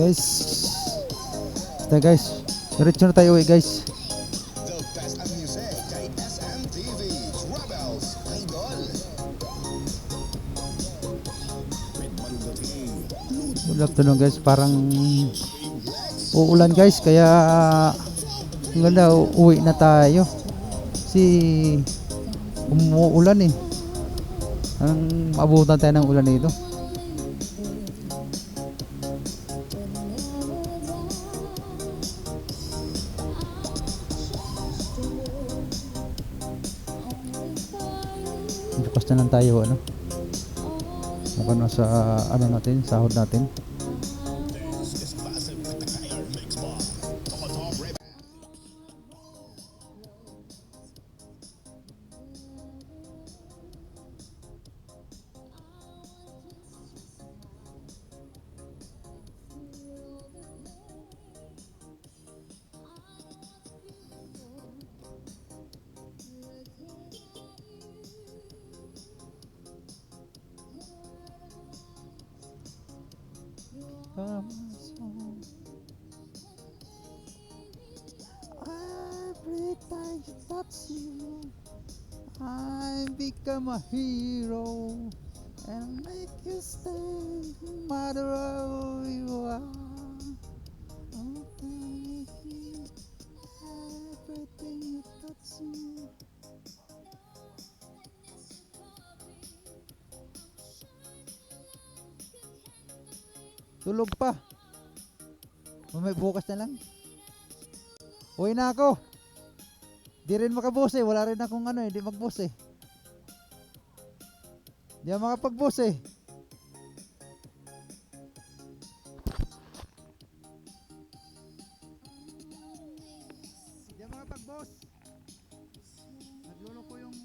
guys. Basta guys, diretso na tayo guys. The best ang music kay SMTV Rebels Idol. With Mandating. Good afternoon guys, parang uulan guys, kaya ang ganda, uwi na tayo. Kasi umuulan eh. Ang maabutan tayo ng ulan dito. Bukas na lang tayo ano. Mukhang nasa ano natin, sahod natin. This is classic with the KR Mix Bar. Top Rebels. Every time you touch you, I become a hero and make you stay no matter who you are. Okay, everything you touch me. Tulog pa. May bukas na lang. Uwi na ako. Di rin makabus eh. Wala rin akong ano eh. Di magbus eh. Di ako makapagbus eh. Di ako makapagbus. Nagluloko yung